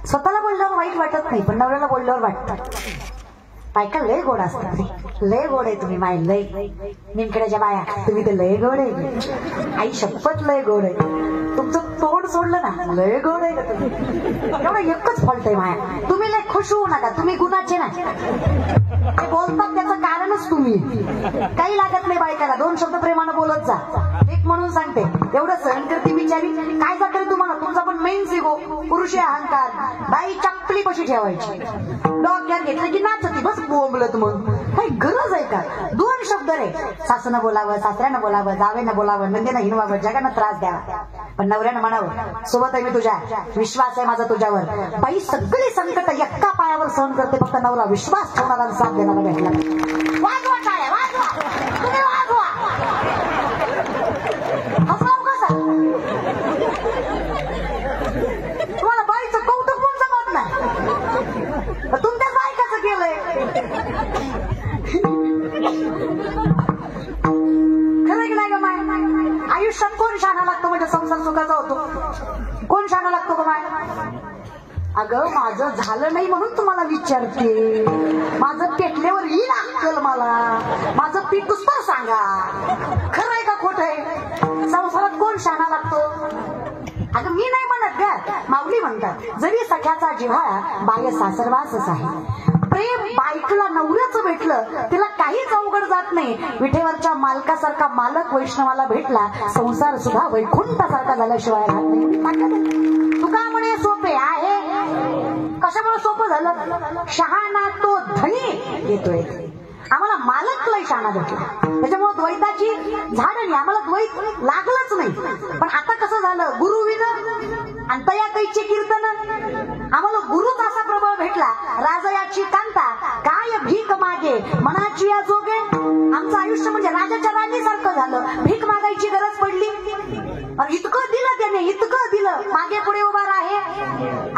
स्वतःला बोलल्यावर वाईट वाटत नाही, पण नवऱ्याला बोलल्यावर वाटतं. बायका लय गोड असतात, लय गोड आहे तुम्ही माय, लय निमकड्याच्या बाया तुम्ही ते लय गोड आहे. आई शपथ लय गोड आहे. तुमचं तोंड सोडलं ना लय गोड आहे का तुम्ही. एवढं एकच फॉल्ट आहे माया, तुम्ही लय खुश होऊ नका, तुम्ही गुणाचे ना. ते बोलतात त्याचं कारणच तुम्ही. काही लागत नाही बायकाला, 2 शब्द प्रेमानं बोलत जा. एक म्हणून सांगते, एवढं सहन करते बिचारी, काय जाते तुम्हाला. तुमचा पण मेन सिगो पुरुषी अहंकार, बाई चपली कशी ठेवायची, डोक्यात घेतलं की नाचती बस बोंबलत. मग काही गरज आहे का. 2 शब्द रे, सासूनं बोलावं, सासऱ्यानं बोलावं, जावेनं बोलावं, नंदीनं हिनवावं, जगानं त्रास द्यावा, पण नवऱ्यानं म्हणावं सोबत आहे मी तुझ्या, विश्वास आहे माझा तुझ्यावर. बाई सगळी संकट एका पायावर सहन करते, फक्त नवरा विश्वास ठेवणारा साथ देणारा भेटला. वाजवा टाळ्या, वाजवा, तुम्ही वाजवा. हसाव कसा तुम्हाला बाईचं कौतुक पण जमत नाही, तुमच्याच बायकाचं केलंय. खरं की नाही ग माय. आयुष्यात कोण शाणा लागतो म्हणजे संसार सुखाचा होतो. कोण शाणा लागतो ग माय. अगं माझं झालं नाही म्हणून तुम्हाला विचारते, माझं पेटल्यावर येईल अक्कल मला, माझं पीठच तर सांगा. खरं आहे का खोट आहे. संसारात कोण शाणा लागतो. अगं मी नाही म्हणत ग, माऊली म्हणतात, जरी सख्याचा जिव्हाळा बाह्य सासरवासच आहे. प्रेम बायकला नवऱ्याचं भेटलं तिला काहीच अवघड जात नाही. विठेवरच्या मालकासारखा मालक वैष्णवाला भेटला, संसार सुद्धा वैकुंठासारखा झाल्याशिवाय राहत नाही. तुका म्हणे सोपे आहे, कशामुळे सोपं झालं. शहाणा तो धनी येतोय. आम्हाला मालक लय शहाणा भेटला, त्याच्यामुळे द्वैताची झाड नाही, आम्हाला द्वैत लागलंच नाही. पण आता कसं झालं, गुरु विन आणि तया कैची कीर्तन, आम्हाला गुरुच असा प्रबळ भेटला. राजयाची कांता काय भीक मागे मनाची या जोगे. आमचं आयुष्य म्हणजे राजाच्या राणीसारखं झालं. भीक मागायची गरज पडली, इतकं दिलं त्याने, इतकं दिलं. मागे पुढे उभा आहे,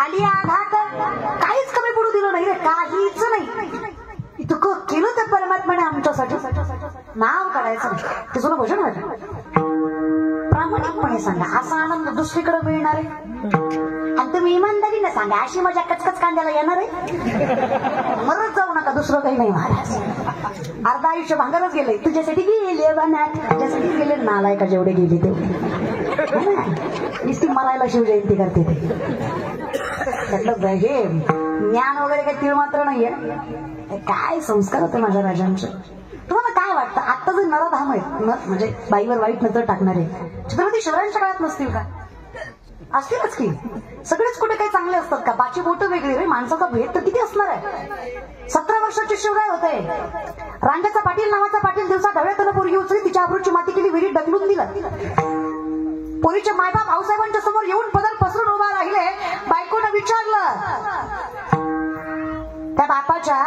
आली आघात, काहीच कमी पडू दिलं नाही रे, काहीच नाही. इतकं केलं त्या परमात्म्याने आमच्यासाठी. नाव काढायचं ते तुला भजन व्हायचं. प्रामाणिकपणे सांगा, असा आनंद दुसरीकडे मिळणार आहे. आणि तुम्ही इमानदारीने सांगा, अशी मजा कचकच कांद्याला येणार आहे. मरत जाऊ नका, दुसरं काही नाही महाराज. अर्धा आयुष्य भांगरच गेले, तुझ्यासाठी गेले बनाट, तुझ्यासाठी गेले नालायका जेवढे गेले तेवढे. नुसती मरायला शिवजयंती करते ते. हे ज्ञान वगैरे काही तीळ मात्र नाहीये. काय संस्कार होते माझ्या राजांचे. तुम्हाला काय वाटतं, आता जे नरधाम आहेत म्हणजे बाईवर वाईट नजर टाकणारे छत्रपती शिवरायांच्या काळात नसतील का. असतीलच की. सगळेच कुठे काही चांगले असतात का. पाची बोट वेगळी रे, माणसाचा भेद तर किती असणार आहे. 17 वर्षाचे शिवराय होते. रांगाचा पाटील नावाचा पाटील दिवसा ढवळ्यातून पोरगी उचली, तिच्या अब्रूची माती केली, विहिरीत ढकलून दिलं. पोरीचे मायबाप आऊसाहेबांच्या समोर येऊन पदर पसरून उभा राहिले. बायकोनं विचारलं, त्या बापाच्या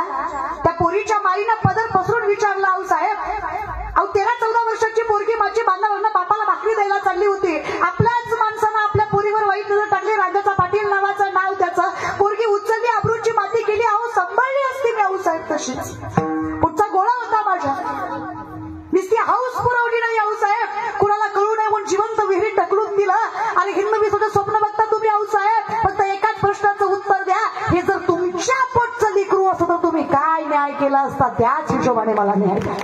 त्या पोरीच्या माईनं पदर पसरून विचारलं, आऊसाहेब अहो 13-14 वर्षाची पोरगी माझी बांधावरनं बापाला भाकरी द्यायला चालली होती, आपल्याच माणसानं आपल्या पोरीवर वाईट नजर टाकली, राजाचा पाटील नावाचं नाव त्याचं, पोरगी उचलली, अब्रूची माती केली, अहो सांभाळली असती मी आऊसाहेब तशीच. पुढचा गोळा होता माझ्या, नुसती हाऊस पुरवली नाही आऊसाहेब, कुणाला कळू नये म्हणून जिवंत विहिरीत ढकलून दिलं. आणि हिंदवी सुद्धा स्वप्न बघता तुम्ही आऊसाहेब, फक्त एकाच प्रश्नाचं उत्तर द्या, हे जर तुमच्या पोटचं लेकरू असतं तर तुम्ही काय न्याय केला असता, त्याच हिशोबाने मला न्याय द्या.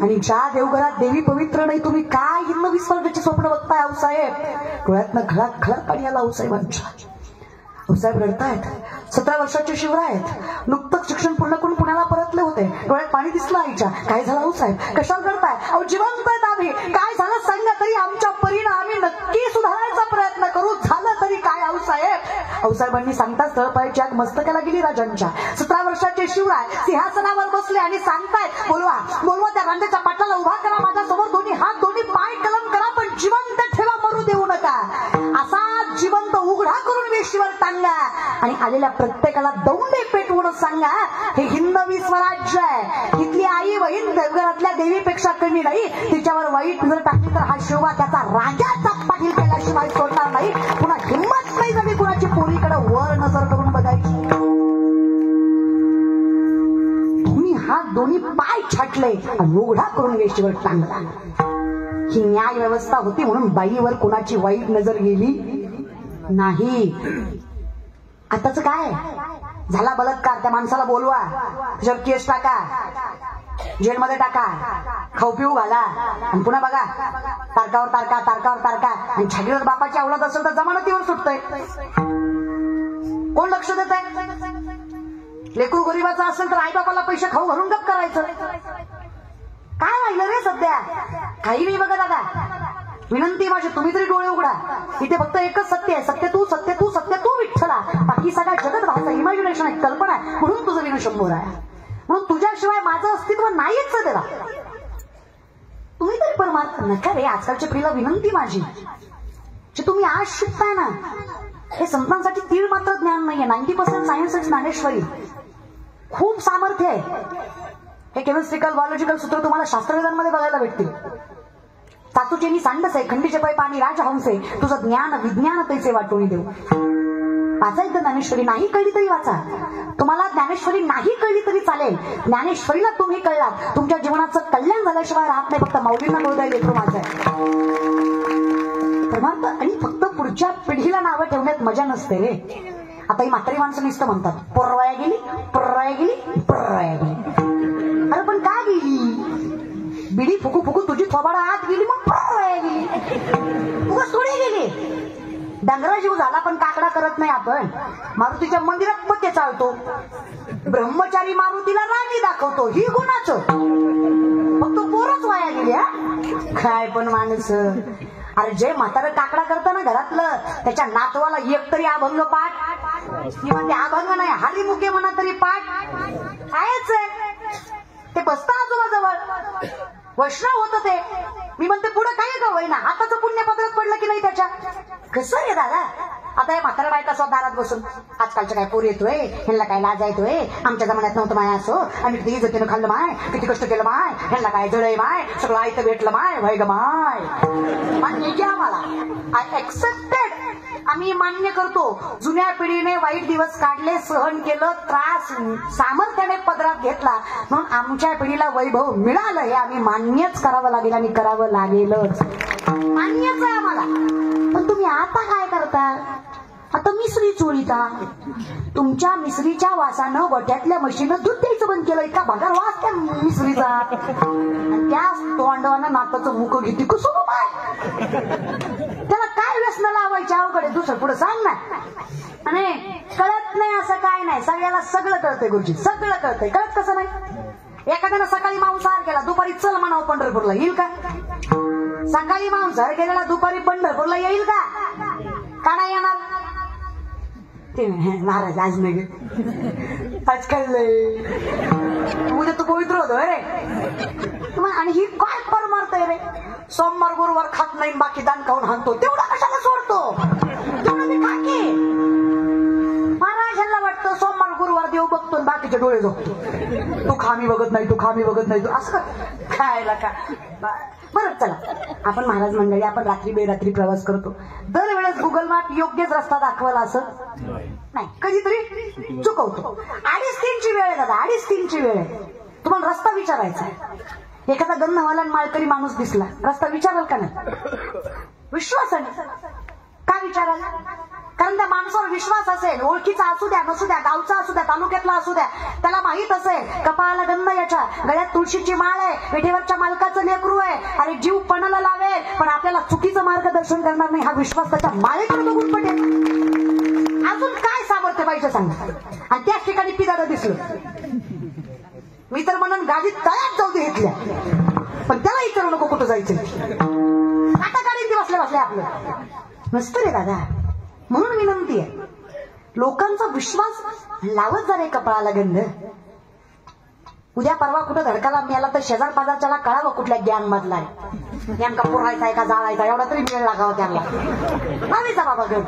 आणि ज्या देवघरात देवी पवित्र नाही, तुम्ही काय हिंदवी स्वर्गाची स्वप्न बघताय आऊसाहेब. डोळ्यातनं खळाक खळाक पाणी आला आऊसाहेबांच्या. आऊसाहेब रडतायत. 17 वर्षाचे शिवराय आहेत. नुकतंच शिक्षण पूर्ण करून पुण्याला परतले होते. डोळ्यात पाणी दिसलं आईच्या. काय झालं आऊसाहेब, कशाला रडताय. अहो जिवंत आहेत आम्ही, काय झालं सांगा तरी आमच्या परीनं आम्ही नक्की सुधारायचा प्रयत्न करू, झालं तरी काय आऊसाहेब. आऊसाहेबांनी सांगताच तळपायाची आग मस्तकाला गेली राजांच्या. 17 वर्षाचे शिवराय सिंहासनावर बसले आणि सांगतायत, बोलवा बोलवा त्या रांडेच्या पाटलाला उभा करा, माझ्यासमोर दोन्ही हात दोन्ही पाय कलम करा, पण जिवंत ठेवा, मरू देऊ नका. असा जिवंत उघडा करून वेशीवर टांगा आणि आलेल्या प्रत्येकाला दौंडे पेटवून सांगा, हे हिंदवी स्वराज्य आहे. इथली आई बहीण देवघरातल्या देवीपेक्षा कमी नाही, तिच्यावर वाईट नजर टाकली तर हा शिवबा त्याचा राजाचा पाटील केल्याशिवाय सोडणार नाही. पुन्हा हिंमत नाही झाली कुणाची पोरीकडे वर नजर करून बघायची. दोन्ही हात दोन्ही पाय छाटले आणि उघडा करून वेशीवर टांगला. ही न्याय व्यवस्था होती म्हणून बाईवर कुणाची वाईट नजर गेली नाही. आताच काय झाला बलात्कार, त्या माणसाला बोलवा, त्याच्यावर केस टाका, जेलमध्ये टाका, खाऊ पिऊ घाला, आणि पुन्हा बघा तारकावर तारका तारकावर तारका. आणि छागीवर बापाची अवलाद असेल तर जमानतीवर सुटतंय. कोण लक्ष देत आहे? लेकरू गरीबाचा असेल तर आई बापाला पैसे खाऊ घालून गप करायचं. काय राहिलं रे सध्या? काही नाही बघा दादा. विनंती माझी, तुम्ही तरी डोळे उघडा. इथे फक्त एकच सत्य आहे, सत्य तू, सत्य तू, सत्य तू विठ्ठला. बाकी सगळा जगत भाषा, इमॅजिनेशन आहे, कल्पना आहे. म्हणून तुझं विनू शंभर आहे. म्हणून तुझ्याशिवाय माझं अस्तित्व नाहीच त्याला. तुम्ही तरी परमार्थ नका रे. आजकालच्या पिढीला विनंती माझी, जे तुम्ही आज शिकताय ना, हे संतांसाठी तीळ मात्र ज्ञान नाहीये. 90% सायन्स इज ज्ञानेश्वरी. खूप सामर्थ्य आहे. हे केमिस्ट्रिकल बायोलॉजिकल सूत्र तुम्हाला शास्त्रवेदांमध्ये बघायला भेटतील. सातूचेनी सांडस आहे, खंडीचे पै पाणी राजहंस आहे, तुझं ज्ञान विज्ञान तैसे वाटून देऊ. वाचा एकदा ज्ञानेश्वरी. नाही कळली तरी वाचा. तुम्हाला ज्ञानेश्वरी नाही कळली तरी चालेल. ज्ञानेश्वरीला तुम्ही कळलात, तुमच्या जीवनाचं कल्याण झाल्याशिवाय राहत नाही. फक्त माऊलींना कळू द्यायला येतो माझं. आणि फक्त पुढच्या पिढीला नावं ठेवण्यात मजा नसते रे. आता ही म्हातारी माणसं नुसतं म्हणतात, पोरवाया गेली, पोरवाया गेली, पोरवाया गेली. अरे पण का गेली? बिडी फुकू फुकू तुझी थोबाडा आत गेली, मग पोरवाया गेली. उगाच थोडी गेली. डांगरा जीव झाला पण काकडा करत नाही आपण. मारुतीच्या मंदिरात पत्ते चालतो, ब्रह्मचारी मारुतीला राणी दाखवतो. ही गुणाचं. फक्त पोरच वाया गेली. काय पण माणूस. अरे जे म्हातारं काकडा करतं ना घरातलं, त्याच्या नातवाला एक तरी अभंग पाठ, किंवा ते अभंग नाही हरिमुखे म्हणा तरी पाठ कायच आहे. ते बसतं आजोबाजवळ, वैष्णव होतं ते. मी म्हणते पुढे काय का होईना, हाताचं पुण्य पत्रात पडलं की नाही त्याच्या. कसं रे दादा? आता हे म्हातारा बायका स्वतः दारात बसून, आजकालच्या काय पोर येतोय, ह्यांना काय लाज येतोय, आमच्या जमान्यात नव्हतं माय असो, आम्ही किती इज्जतीनं खाल्लं माय, किती कष्ट केलं माय, ह्यांना काय जळय माय, सगळं आयतं भेटलं माय, वय ग माय. मान्य घ्या मला, आय एक्सेप्टेड. आम्ही मान्य करतो, जुन्या पिढीने वाईट दिवस काढले, सहन केलं, त्रास सामर्थ्याने पदरात घेतला, म्हणून आमच्या पिढीला वैभव मिळालं. हे आम्ही मान्यच करावं लागेल आणि करावं लागेलच. मान्यच आहे आम्हाला. पण तुम्ही आता काय करता? आता मिसरी चोळीता. तुमच्या मिसरीच्या वासानं गोठ्यातल्या म्हशीनं दूध द्यायचं बंद केलं. इतका भंगार वास त्या मिसरीचा. त्या तोंडानं नाताचं मुख घेते कसं बाय. त्याला काय व्यसन लावायचे अवघडे दुसरं पुढे सांग ना. आणि कळत नाही असं काय नाही, सगळ्याला सगळं कळतंय गुरुजी, सगळं कळतंय. कळत कसं नाही? एखाद्यानं सकाळी मांसाहार केला, दुपारी चल म्हणावं पंढरपूरला, येईल का? सकाळी मांसाहार केलेला दुपारी पंढरपूरला येईल का? का नाही येणार? ते महाराज आज नाही आज खाल्लंय, उद्या तू पवित्र होतो रे. आणि ही काय परमार्थ आहे रे? सोमवार गुरुवार खात नाही, बाकी दान खाऊन हाणतो, तेवढा कशाला सोडतो? तेवढं मी खाके. महाराज ह्यांना वाटतं सोमवार गुरुवार देव बघतो, बाकीचे डोळे झोपतो. तू खामी बघत नाही, तू खामी बघत नाही, तू असं खायला का? बरं चला, आपण महाराज मंडळी, आपण रात्री बेरात्री प्रवास करतो. दरवेळेस गुगल मॅप योग्यच रस्ता दाखवायला असं नाही, कधीतरी चुकवतो. 2:30ची वेळ आहे दादा, 2:30ची वेळ आहे. तुम्हाला रस्ता विचारायचा. एखादा गन्नवाला माळकरी माणूस दिसला, रस्ता विचाराल का नाही? विश्वासाने. का विचाराल? कारण त्या माणसावर विश्वास असेल. ओळखीचा असू द्या नसू द्या, गावचा असू द्या, तालुक्यातला असू द्या, त्याला माहित असेल कपाळाला गंध याच्या, गळ्यात तुळशीची माळ आहे, पेठेवरच्या मालकाचं लेकरू आहे, अरे जीव पणाला लावेल पण आपल्याला चुकीचं मार्गदर्शन करणार नाही, हा विश्वास त्याच्या माळेकडे बघून पडेल. अजून काय सामर्थ्य पाहिजे सांगा? आणि त्याच ठिकाणी पिदाडं दिसलं, मी तर म्हणून गाडीत तळ्यात जाऊ दे घेतल्या, पण त्याला विचारू नको कुठं जायचं. आता गाडीत बसल्या बसल्या आपलं नसतं रे दादा. म्हणून विनंती आहे, लोकांचा विश्वास लावत जा रे कपाळाला गंध. उद्या परवा कुठं धडकाला मिळाला तर शेजार पाजारच्याला कळावं कुठल्या गँग मधला आहे, नेमका पुरायचा आहे का जाळायचा, एवढा तरी मिळ लागावं त्यांना. नाहीचा बाबा गंध.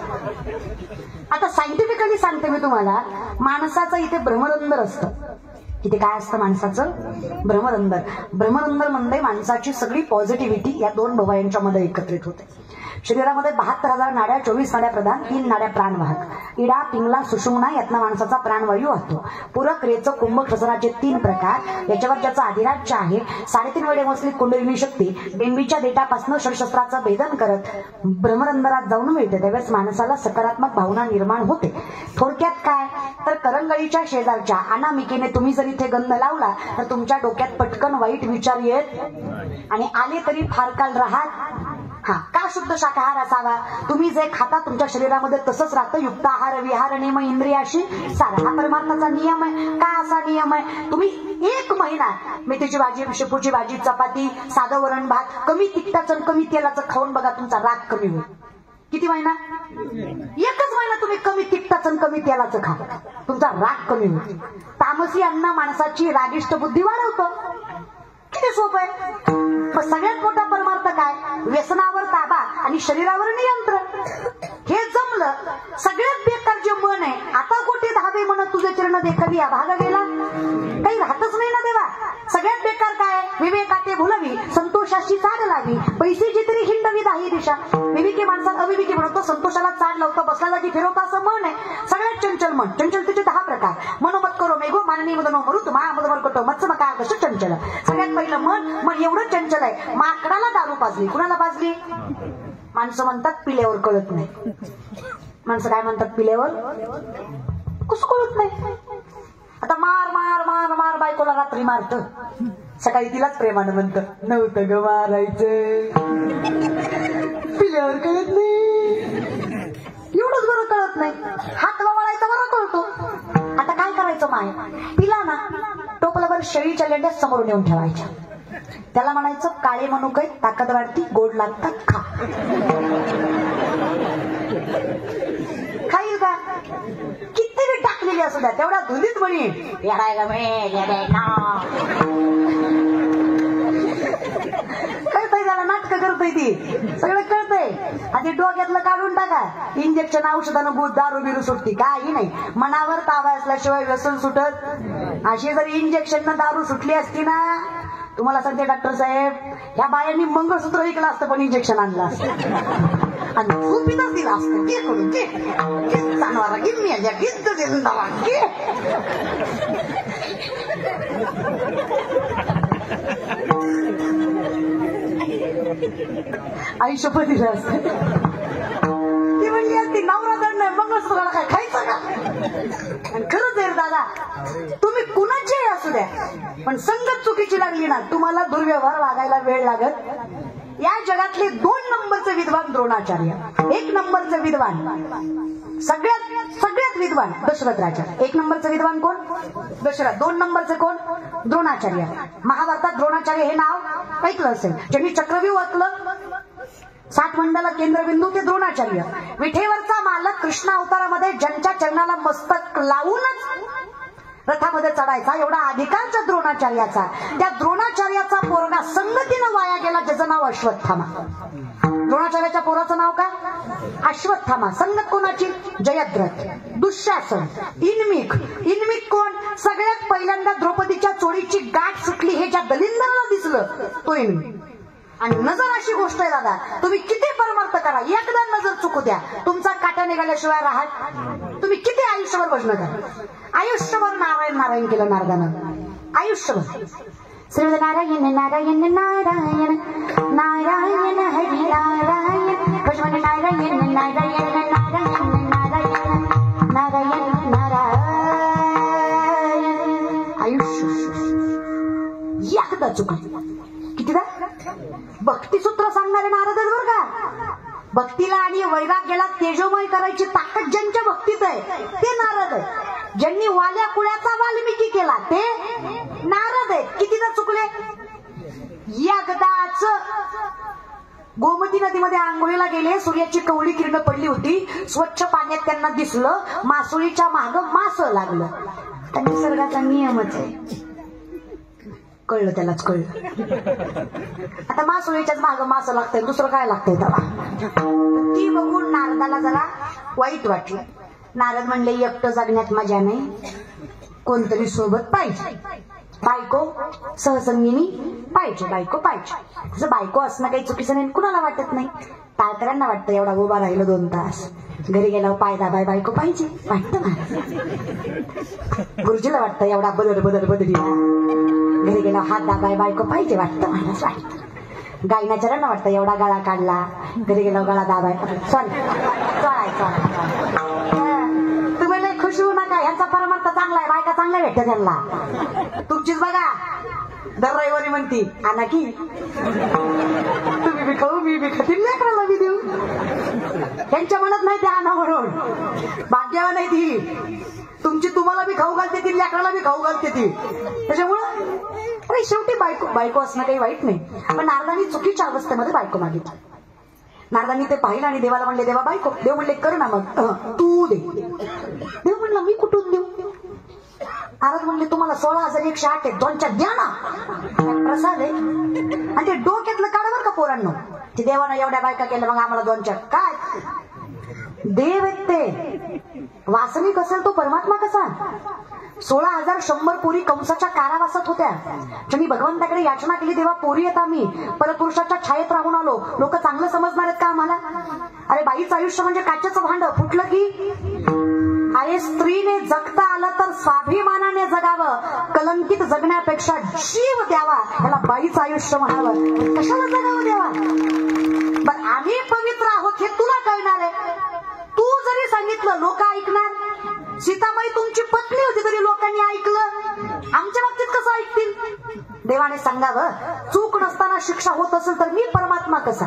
आता सायंटिफिकली सांगते मी तुम्हाला, माणसाचं इथे भ्रमरंध्र असतं. इथे काय असतं माणसाचं? भ्रमरंध्र. भ्रमरंध्र म्हणजे माणसाची सगळी पॉझिटिव्हिटी या दोन भवायांच्या मध्ये एकत्रित होते. शरीरामध्ये 72,000 नाड्या, 24 नाड्या प्रधान, 3 नाड्या प्राणवाहक. इडा, पिंगला, सुषुम्ना यातनं माणसाचा प्राणवायू वाहतो. पूरक, रेचक, कुंभक, श्वसनाचे 3 प्रकार. याच्यावर ज्याचा अधिराज्य आहे. 3.5 वेळे मसली कुंडलिनी शक्ती बेंबीच्या देठापासून षडशस्त्राचं भेदन करत भ्रमरंध्रात जाऊन मिळते. त्यावेळेस माणसाला सकारात्मक भावना निर्माण होते. थोडक्यात काय तर करंगळीच्या शेजारच्या अनामिकेने तुम्ही जर इथे गंध लावला तर तुमच्या डोक्यात पटकन वाईट विचार येत आणि आले तरी फार काळ राहत. का शुद्ध शाकाहार असावा. तुम्ही जे खाता तुमच्या शरीरामध्ये तसंच राहतं. युक्त आहार विहार नियम इंद्रियाशी सारा हा परमात्माचा नियम आहे. का असा नियम आहे. तुम्ही 1 महिना मेथीची भाजी, शेपूची भाजी, चपाती, साधं वरण भात, कमी तिखटाचं कमी तेलाचं खाऊन बघा, तुमचा राग कमी होईल. किती महिना. 1च महिना तुम्ही कमी तिखटाचं कमी तेलाचं खा, तुमचा राग कमी होईल. तामसी अन्न माणसाची रागिष्ट बुद्धी वाढवतो. किती सोपं आहे. मग सगळ्यात मोठा परमार्थ काय. व्यसनावर ताबा आणि शरीरावर नियंत्रण. हे जमलं. सगळ्यात बेकार जे मन आहे, आता कोठे धावे म्हण तुझे चरण देखली भाग गेला, काही राहतच नाही ना देवा. सगळ्यात बेकार काय. विवेकाते भुलवी संतोषाची चाड लावी, पैसे जितरी हिंडवी दाही दिशा. विवेकी माणसाला अविवेकी म्हणतो. संतोषाला चाड लावतो, बसला जागी फिरवता असं मन आहे. सगळ्यात चंचल मन. चंचलतेचे 10 प्रकार. मनोमत करो मेघो माननी मदनो मरुत महामदवर कटो मत्समका कश चंचल. सगळ्यात पहिलं मन एवढं चंचल आहे. माकडाला दारू पाजली. कुणाला पाजली. माणसं म्हणतात पिल्यावर कळत नाही. माणसं काय म्हणतात पिल्यावर कसं कळत नाही. आता मार मार मार मार बायकोला रात्री मारत, सकाळी तिलाच प्रेमानं म्हणतं नव्हतं ग मारायचं. पिल्यावर कळत नाही. एवढंच बरं कळत नाही. हात वळायचा बरं कळतो. आता काय करायचं माय. पिला ना टोपलावर शेळीच्या लेंड्या समोर नेऊन ठेवायच्या. त्याला म्हणायचं काळे मनुके ताकद वाढती, गोड लागतात, खा. खाईल का. किती बी टाकलेली असू द्या तेवढ्या धुलीत म्हणी कळतंय. त्याला नाटक करतोय ती. सगळं कळतंय. आधी डोक्यातलं काढून टाका. इंजेक्शन औषधानं भूत दारू बिरू सुटती. काही नाही. मनावर ताबा असल्याशिवाय व्यसन सुटत. अशी जर इंजेक्शन दारू सुटली असती ना, तुम्हाला सांगते डॉक्टर साहेब, ह्या बायांनी मंगळसूत्र विकलं असतं पण इंजेक्शन आणलं असतं आणि झोपीतच दिलं असतं. घे करून घे जाणवारा घे मेल्या घेत देवा घे. आयुष्य दिलं असतं. ती म्हणली असती नवरा दंड नाही मंगळसूत्राला काय खायचं का. आणि खरंच आहे दादा, तुम्ही कुणाचेही असू द्या पण संगत चुकीची लागली ना, तुम्हाला दुर्व्यवहार वागायला वेळ लागत. या जगातले 2 नंबरचे विद्वान द्रोणाचार्य. 1 नंबरचे विद्वान सगळ्यात विद्वान दशरथ राजा. 1 नंबरचे विद्वान कोण. दशरथ. 2 नंबरचे कोण. द्रोणाचार्य. महाभारतात द्रोणाचार्य हे नाव ऐकलं असेल. ज्यांनी चक्रव्यूह वाचलं, 60 मंडल केंद्रबिंदू ते द्रोणाचार्य. विठेवरचा मालक कृष्ण अवतारामध्ये ज्यांच्या चरणाला मस्तक लावूनच रथामध्ये चढायचा एवढा अधिकारच्या द्रोणाचार्याचा. त्या द्रोणाचार्याचा पोरगा संगतीनं वाया गेला, ज्याचं नाव अश्वत्थामा. द्रोणाचार्याच्या पोराचं नाव काय. अश्वत्थामा. संगत कोणाची. जयद्रथ, दुःशासन, इनमिक. इनमिक कोण. सगळ्यात पहिल्यांदा द्रौपदीच्या चोळीची गाठ सुटली हे ज्या दलिंदराला दिसलं तो इनमिक. आणि नजर अशी गोष्ट आहे दादा, तुम्ही किती परमार्थ करा, एकदा नजर चुकू द्या, तुमचा काटा निघाल्याशिवाय राहत. तुम्ही किती आयुष्यभर भजन करा. आयुष्यभर नारायण नारायण केलं नारदानं. आयुष्यभर श्री नारायण नारायण नारायण नारायण हरी नारायण भजन नारायण नारायण नारायण नारायण नारायण नारायण. आयुष्य एकदा चुकलं. कितीदा भक्तिसूत्र सांगणारे नारद आहेत बरं का. भक्तीला आणि वैराग्याला तेजोमय करायची ताकद ज्यांच्या भक्तीत आहे ते नारद आहेत. ज्यांनी वाल्या कुळ्याचा वाल्मिकी केला ते नारद आहेत. कितीदा चुकले. एकदाच गोमती नदीमध्ये आंघोळीला गेले. सूर्याची कवळी किरण पडली होती. स्वच्छ पाण्यात त्यांना दिसलं मासोळीच्या माग मास लागलं. निसर्गाचा नियमच आहे. कळलं त्यालाच कळलं. आता मासोळीच्याच माग मास लागतंय, दुसरं काय लागतंय तेव्हा. ती बघून नारदाला जरा वाईट वाटलं. नारद म्हणले एकटं जगण्यात मजा नाही, कोणतरी सोबत पाहिजे. बायको सहसंगिनी पाहिजे, बायको पाहिजे. तसं बायको असणं काही चुकीचं नाही, कुणाला वाटत नाही. टाळकऱ्यांना वाटतं एवढा उभा राहिलो 2 तास, घरी गेल्यावर पाय दाबाय बायको पाहिजे वाटतं ना. गुरुजीला वाटतं एवढा बदली घरी गेल्यावर हात दाबाय बायको पाहिजे वाटतं, मलाच वाटतं. गायनाचार्यांना वाटतं एवढा गळा काढला, घरी गेल्यावर गळा दाबाय तुम्ही लय खुश होऊ नका, ह्यांचा परमार्थ चांगला आहे, बायका चांगला भेटते त्यांना. तुमचीच बघा दर रविवारी म्हणती आणा की तुम्ही बी खाऊ मी बी खातील, लेकराला बी देऊ. त्यांच्या मनात नाही ते आणा म्हणून, भाग्यवान नाही ती तुमची, तुम्हाला बी खाऊ घालते ती, लेकराला बी खाऊ घालते ती. त्याच्यामुळं अरे शेवटी बायको असणं काही वाईट नाही. पण नारदांनी चुकीच्या अवस्थेमध्ये बायको मागितली. नारदांनी ते पाहिलं आणि देवाला म्हणले देवा बायको. देव म्हणले कर ना मग, तू दे. देव म्हणला मी कुठून देऊ. नारद म्हणले तुम्हाला 16,108 आहेत, 2च्या द्या ना, प्रसाद आहे. आणि ते डोक्यातलं काढा बरं का पोरांनो, ते देवानं एवढ्या बायका केल्या मग आम्हाला 2च्या काय. देव आहेत ते, वासनिक असेल तो परमात्मा कसा. 16,100 पोरी कंसाच्या कारावासात होत्या. मी भगवंताकडे याचना केली तेव्हा पोरी येत आम्ही परपुरुषाच्या छायेत राहून आलो, लोक चांगलं समजणार आहेत का आम्हाला. अरे बाईचं आयुष्य म्हणजे काचेचं भांड, फुटलं की. अरे स्त्रीने जगता आलं तर स्वाभिमानाने जगावं, कलंकित जगण्यापेक्षा जीव द्यावा, याला बाईचं आयुष्य म्हणावं. कशाला जगावं द्यावा. पण आम्ही पवित्र आहोत हे तुला कळणार आहे. तू जरी सांगितलं लोक ऐकणार. सीताबाई तुमची पत्नी होती तरी लोकांनी ऐकलं, आमच्या बाबतीत कसं ऐकतील. देवाने सांगावं चूक नसताना शिक्षा होत असेल तर मी परमात्मा कसा.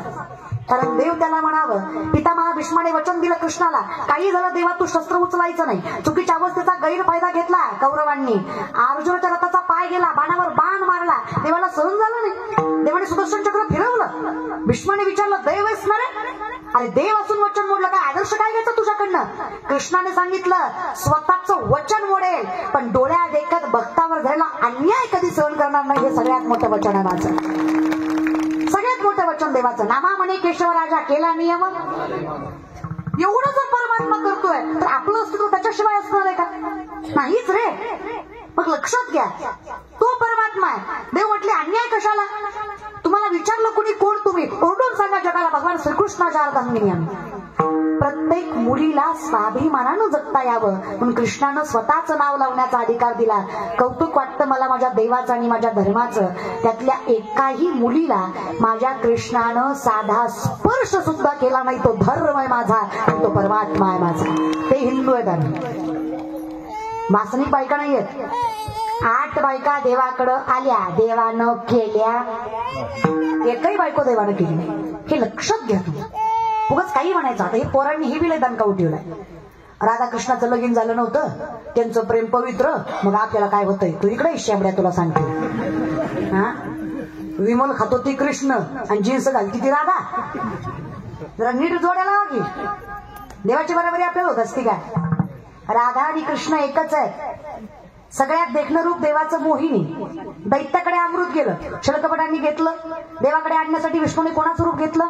कारण देव त्याला म्हणावं, पितामहा भीष्माने वचन दिलं कृष्णाला, काही झालं देवा तू शस्त्र उचलायचं नाही. चुकीच्या अवस्थेचा गैरफायदा घेतला कौरवांनी, अर्जुनाच्या रथाचा पाय गेला, बाणावर बाण मारला, देवाला सहन झालं नाही. देवाने सुदर्शन चक्र फिरवलं. भीष्माने विचारलं देव आहेस ना रे. अरे देव असून वचन मोडलं काय, आदर्श काय घ्यायचं तुझ्याकडनं. कृष्णाने सांगितलं स्वतःचं वचन मोडेल पण डोळ्या देखत भक्तावर झालेला अन्याय कधी सहन करणार नाही. हे सगळ्यात मोठं वचन आहे माझं, सगळ्यात मोठं वचन देवाचं. नामा म्हणे केशव राजा केला नियम. एवढं जर परमात्मा करतोय तर आपलं अस्तित्व त्याच्याशिवाय असणार आहे का. नाहीच रे. मग लक्षात घ्या तो परमात्मा आहे. देव म्हटले अन्याय कशाला. तुम्हाला विचारलं कुणी कोण तुम्ही, ओरडून सांगा जगाला भगवान श्रीकृष्णाच्या अर्धांगिनी आम्ही. प्रत्येक मुलीला स्वाभिमानानं जगता यावं म्हणून कृष्णानं स्वतःचं नाव लावण्याचा अधिकार दिला. कौतुक वाटतं मला माझ्या देवाचं आणि माझ्या धर्माचं, त्यातल्या एकाही मुलीला माझ्या कृष्णानं साधा स्पर्श सुद्धा केला नाही. तो धर्म आहे माझा, तो परमात्मा आहे माझा. ते हिंदू आहेत आम्ही, वासनिक बायका नाही आहेत. 8 बायका देवाकडं आल्या, देवानं केल्या, एकही बायको देवानं केली नाही. हे लक्षात घ्या तुम्ही. उगाच काही म्हणायचं. आता हे पोरांनी ही बिले दणका उठवलाय. राधाकृष्णाचं लगीन झालं नव्हतं, त्यांचं प्रेम पवित्र, मग आपल्याला काय होतंय. तू इकडे शेंबड्या तुला सांगते. हा विमल खातो ती कृष्ण आणि जीन्स घालती ती राधा. जरा नीट जोड्याला लावा की. देवाची बरोबरी आपल्याला होत असते काय. राधा आणि कृष्ण एकच आहे. सगळ्यात देखणं रूप देवाचं मोहिनी. दैत्याकडे अमृत गेलं, शल्कपटांनी घेतलं. देवाकडे आणण्यासाठी विष्णूने कोणाचं रूप घेतलं,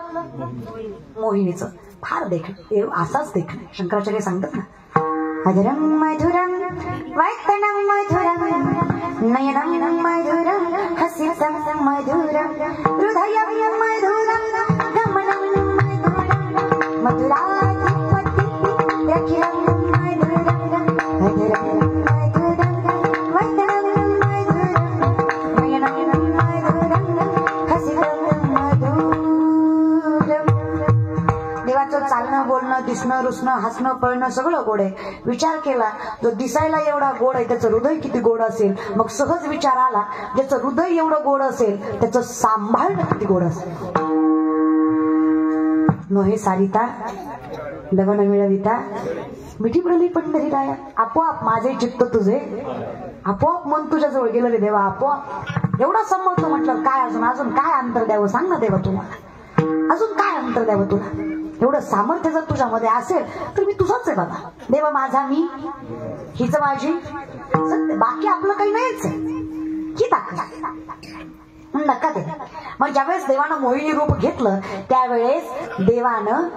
मोहिनीचं. फार देखणं, असाच देखणं शंकराचार्य सांगतात ना. मधुरम मधुरम वैतनम मधुरम नयनम मधुरम हसितं मधुरम हृदयं मधुरम गमनं मधुरम मधुराधिपति रखिलं मधुरम मधुरम चालणं बोलणं दिसणं रुसणं हसणं पळणं सगळं गोड आहे. विचार केला जो दिसायला एवढा गोड आहे त्याचं हृदय किती गोड असेल. मग सहज विचार आला ज्याचं हृदय एवढं गोड असेल त्याचं सांभाळणं किती गोड असेल. नोहे सारिता लवण मिळविता मिठी पडली पंढरीराया. आपोआप माझे चित्त तुझे, आपोआप मन तुझ्या जवळ गेलं रे देवा. आपोआप एवढा संभवतो म्हटलं काय अजून काय अंतर द्यावं सांग ना देवा तुम्हाला. अजून काय अंतर द्यावं तुला. एवढं सामर्थ्य जर तुझ्यामध्ये असेल तर मी तुझाच आहे बाबा. देवा माझा मी, हीच माझी, बाकी आपलं काही नाहीच आहे. ही ताकद नका दे. मग ज्यावेळेस देवानं मोहिनी रूप घेतलं त्यावेळेस देवानं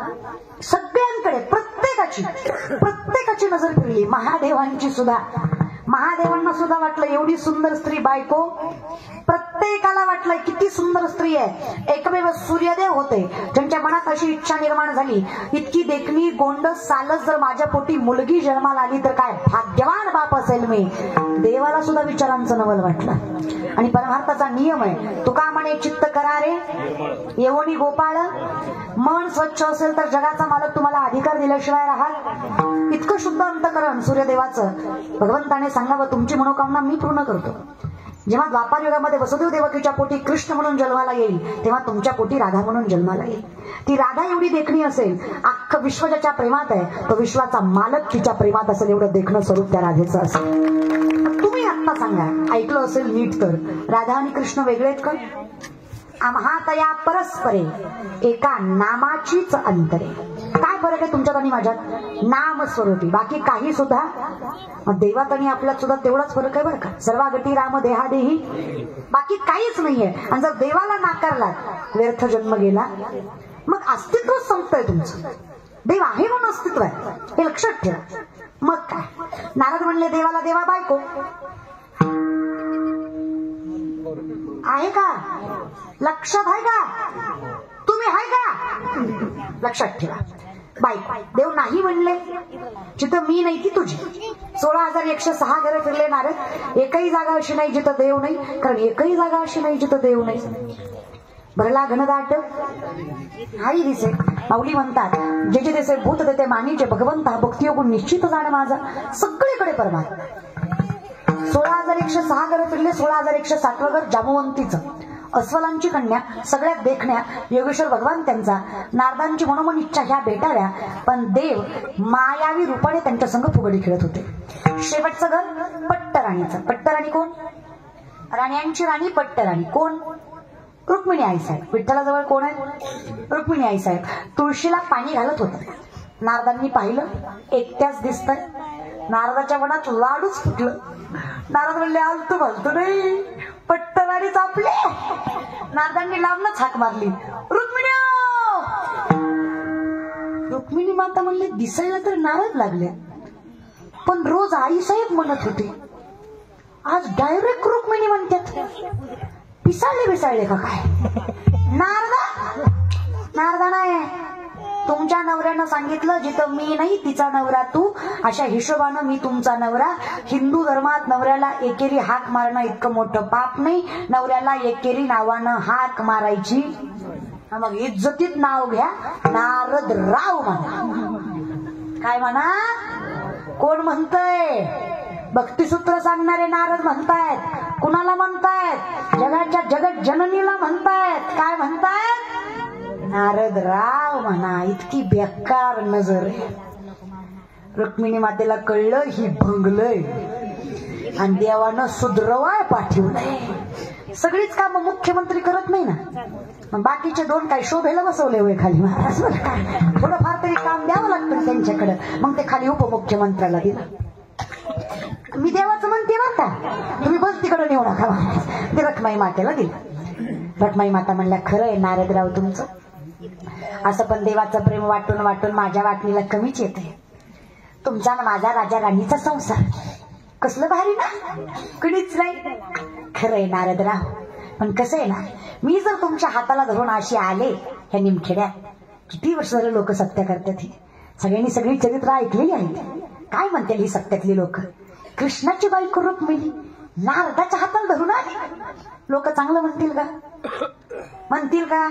सगळ्यांत सगळीकडे प्रत्येकाची नजर फिरली, महादेवांची सुद्धा. महादेवांना सुद्धा वाटलं एवढी सुंदर स्त्री बायको, प्रत्येकाला वाटलं किती सुंदर स्त्री आहे. एकमेव सूर्यदेव होते ज्यांच्या मनात अशी इच्छा निर्माण झाली, इतकी देखणी गोंड सालस जर माझ्या पोटी मुलगी जन्माला आली तर काय भाग्यवान बाप असेल मी. देवाला सुद्धा विचारांचं नवल वाटलं. आणि परमार्थाचा नियम आहे, तुका म्हणे चित्त करा रे येवोनी गोपाळ. मन स्वच्छ असेल तर जगाचा मालक तुम्हाला अधिकार दिल्याशिवाय राहाल. इतकं शुद्ध अंतकरण सूर्यदेवाचं. भगवंताने सांगावं तुमची मनोकामना मी पूर्ण करतो. जेव्हा द्वापार युगामध्ये वसुदेव देवकीच्या पोटी कृष्ण म्हणून जन्माला येईल तेव्हा तुमच्या पोटी राधा म्हणून जन्माला येईल. ती राधा एवढी देखणी असेल, अख्खं विश्व ज्याच्या प्रेमात आहे तो विश्वाचा मालक तिच्या प्रेमात असेल, एवढं देखणं स्वरूप त्या राधेचं असेल. तुम्ही आत्ता सांगा, ऐकलं असेल नीट तर, राधा आणि कृष्ण वेगळे आहेत का? आम्हातया परस्परे एका नामाचीच अंतरे. काय फरक आहे तुमच्यात आणि माझ्यात? नाम स्वरूपी, बाकी काही सुद्धा. देवात आणि आपल्यात सुद्धा तेवढाच फरक आहे बरं का. सर्वागती राम देहादेही, बाकी काहीच नाहीये. आणि जर देवाला नाकारला व्यर्थ जन्म गेला, मग अस्तित्वच संपतंय तुमचं. देव आहे म्हणून अस्तित्व आहे हे लक्षात ठेवा. मग काय, नारद म्हणले देवाला देवा बायको आहे का? लक्षात आहे का? तुम्ही आहे का? लक्षात ठेवा. बायको देव नाही म्हणले, जिथं मी नाही ती तुझी. 16,106 घरं फिरले नारद, एकही जागा अशी नाही जिथं देव नाही. कारण एकही जागा अशी नाही जिथं देव नाही. भरला घनदाट हाही दिसे. माऊली म्हणतात जे जे दिसे भूत देते मानीचे भगवंता, भक्ती योगून निश्चित जाण माझा. सगळीकडे परमात्मा. 16,106 घरं फिरले. 16,107 घर जामवंतीचं. अस्वलांची कन्या, सगळ्यात देखण्या योगेश्वर भगवान त्यांचा. नारदांची मनोमन इच्छा ह्या भेटाव्या, पण देव मायावी रूपाने त्यांच्या संग फुगडी खेळत होते. शेवटचं घर पट्टराणीचं. पट्टराणी कोण? राण्यांची राणी पट्टराणी. कोण? रुक्मिणी आईसाहेब. विठ्ठलाजवळ कोण आहे? रुक्मिणी आईसाहेब. तुळशीला पाणी घालत होते. नारदांनी पाहिलं, एकट्याच दिसतंय. नारदाच्या मनात लाडूच फुटलं. नारद म्हणले आलतो भलतो नाही, पट्टराणीच आपले. नारदांनी लांबनच हाक मारली, रुक्मिणी. रुक्मिणी माता म्हणले दिसायला तर नारद लागले, पण रोज आईसाहेब म्हणत होते, आज डायरेक्ट रुक्मिणी म्हणतात. पिसाळले का काय? नारदा नाही, तुमच्या नवऱ्यानं सांगितलं जिथं मी नाही तिचा नवरा तू. अशा हिशोबानं मी तुमचा नवरा. हिंदू धर्मात नवऱ्याला एकेरी हाक मारणं इतकं मोठं पाप नाही. नवऱ्याला एकेरी नावानं हाक मारायची. मग इज्जतीत नाव घ्या, नारद राव म्हणा. काय म्हणा? कोण म्हणतंय? भक्तिसूत्र सांगणारे नारद म्हणतायत. कुणाला म्हणतायत? जगाच्या जगत जननीला म्हणतायत. काय म्हणतायत? नारद राव म्हणा. इतकी बेकार नजर आहे. रुक्मिणी मातेला कळलं ही भंगलय आणि देवानं सुधरवाय पाठवलंय. सगळीच काम मुख्यमंत्री करत नाही ना, बाकीचे दोन काही शोभेला बसवले होय खाली महाराज. थोडंफार तरी काम द्यावं लागतं त्यांच्याकडे. मग ते खाली उपमुख्यमंत्र्याला दिलं. मी देवाचं म्हणते बरं का, तुम्ही बस तिकडे नेऊ नका महाराज. ते रखमाई मातेला दिलं. रखमाई माता म्हणल्या खरं आहे नारदराव तुमचं. असं पण देवाचं प्रेम वाटून वाटून माझ्या वाटणीला कमीच येते. तुमचा ना माझा राजा राणीचा संसार कसलं भारी ना, कुणीच नाही. खरंय नारदराव, पण कसं आहे ना, मी जर तुमच्या हाताला धरून अशी आले ह्या निमखेड्यात, किती वर्ष झालं लोक सत्य करतात. ही सगळ्यांनी सगळी चरित्र ऐकलेली आहेत. काय म्हणतील ही सत्यातली लोक? कृष्णाची बायको रुक्मिणी नारदाच्या हाताला धरून आली. लोक चांगलं म्हणतील का? म्हणतील का?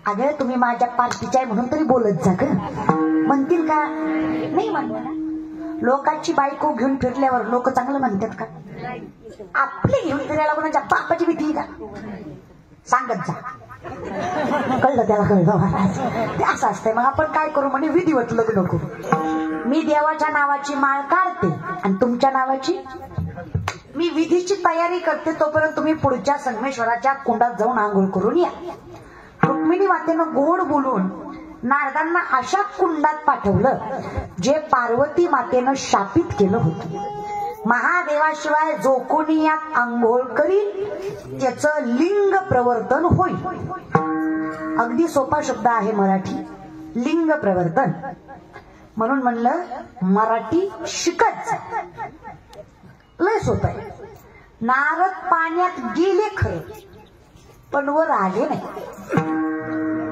अगं तुम्ही माझ्या पार्टीच्या म्हणून तरी बोलत जा ग, म्हणतील का? नाही म्हणणार. लोकांची बायको घेऊन फिरल्यावर लोक चांगलं म्हणतात का? आपली घेऊन फिरायला कोणाच्या बापाची भीती का? सांगत जा. कळलं त्याला, कळलं महाराज. ते असं असतंय. मग आपण काय करू म्हणे, विधिवत लग्न करू. मी देवाच्या नावाची माळ काढते आणि तुमच्या नावाची मी विधीची तयारी करते. तोपर्यंत तुम्ही पुढच्या संगमेश्वराच्या कुंडात जाऊन आंघोळ करून या. रुक्मिणी मातेनं गोड बोलून नारदांना अशा कुंडात पाठवलं जे पार्वती मातेनं शापित केलं होतं. महादेवाशिवाय जो कोणी यात आंघोळ करील त्याचं लिंग प्रवर्तन होईल. अगदी सोपा शब्द आहे मराठी, लिंग प्रवर्तन. म्हणून म्हणलं मराठी शिकत लय सोपं आहे. नारद पाण्यात गेले खरं, पण वर आले नाही.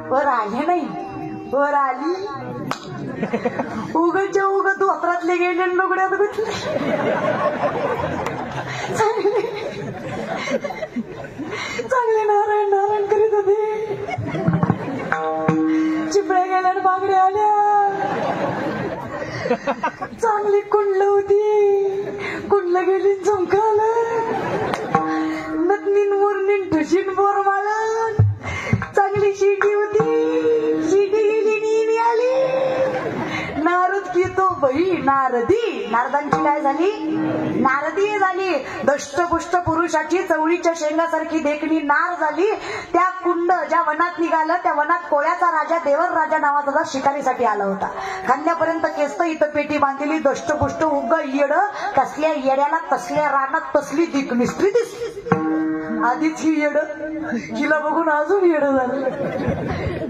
वर आले नाही, वर आली उगच्या उग धोत्रातले गेले लुगड्यात गुंतले. चांगले नारायण नारायण करीत होते. चिपळ्या गेल्या बागड्या आल्या. चांगली कुंडल होती, कुंडलं गेली झुमकालं. नदनीन मुरनीन ठुशीन बोर माळन. चांगली शिटी होती, शिटी गेली नीली आली. नारद की तो बाई नारदी. नारदांची काय झाली? नारदी झाली. दष्टपुष्ट पुरुषाची चवळीच्या शेंगासारखी देखणी नार झाली. त्या कुंड ज्या वनात निघालं, त्या वनात कोळ्याचा राजा देवर राजा नावाचा शिकारीसाठी आला होता. खांद्यापर्यंत केस, इथं पेटी बांधलेली, दष्टपुष्ट उग येड. कसल्या येड्याला तसल्या रानात तसली दिकनिष्ठी दिसली. आधीच ही येड, हिला बघून अजून येड झालं.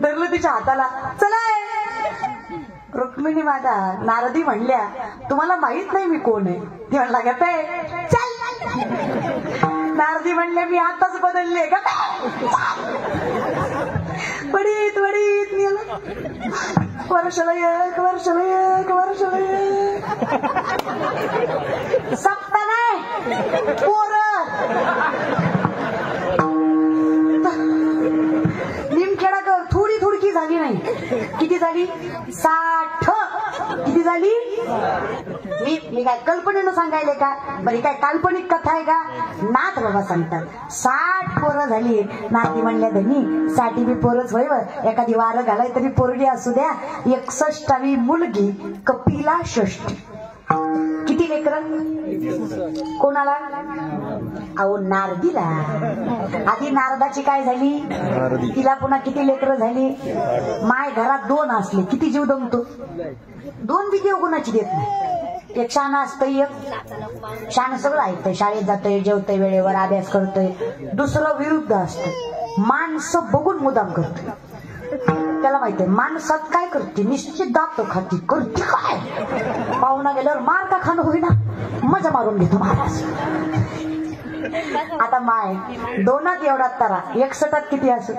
धरलं तिच्या हाताला. चला रुक्मिणी माता. नारदी म्हणल्या तुम्हाला माहित नाही मी कोण आहे? ती म्हणला ग चल. नारदी म्हणल्या मी आताच बदलले ग. वडीत वडीत नेलं. वर्षाला एक, वर्षाला एक, वर्षाला एक. सप्ता नाही पोर. निमखेडा कर. थोडी थोडकी झाली नाही. किती झाली? 60. किती झाली? मी काय कल्पनेनं सांगायले का? बरी काय काल्पनिक कथा आहे का? नाथ बाबा सांगतात 60 पोरं झाली. नाती म्हणल्या धनी 60 बी पोरच होय. एखादी वारं घालाय तरी पोरगी असू द्या. 61वी मुलगी कपिला षष्ठी. किती लेकर? कोणाला? अहो नारदीला. आधी नारदाची काय झाली? तिला पुन्हा किती लेकर झाली? माय घरात 2 असले किती जीव दमतो? 2 बी देव गुणाची देत नाही. एक शान असतंय, एक शान सगळं ऐकतंय, शाळेत जातंय, जेवतंय वेळेवर, अभ्यास करतोय. दुसरं विरुद्ध असतं, माणसं बघून मुदाम करतोय. त्याला माहितीये माणसात काय करते, निश्चित दात खाती करते काय. पाहुणा गेल्यावर मार का खाणं होईना, मजा मारून घेतो महाराज. आता माय 2त एवढा तारा 61 किती असत?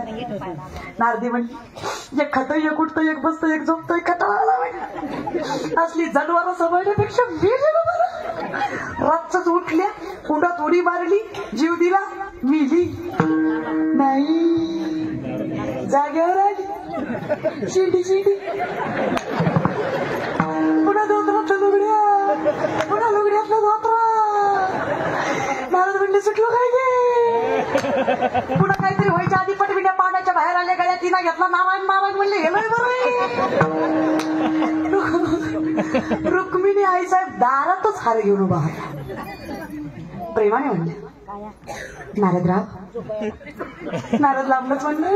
नारदी म्हणजे एक खातं, एक उठतं, एक बसतं, एक झोपतोय. कटाळा असली जनावर समजण्यापेक्षा रातच उठल्या, कुंडात उडी मारली, जीव दिला, मिली नाही, जागेवर आली. शिंडी शिंडी पुन्हा धोत्रातल्या लुगड्या, पुन्हा लुगड्यातला धोत्रा. नारद म्हणले सुटलो काय गे. पुन्हा काहीतरी व्हायच्या आधी पटविण्या पाण्याच्या बाहेर आल्या गळ्या. तिला घेतला नारायण नारायण म्हणले गेलोय बरोबर. रुक्मिणी आईसाहेब दारातच हार घेऊन उभा होता. प्रेमाने म्हणले नारदराव. नारद लांबच म्हणलं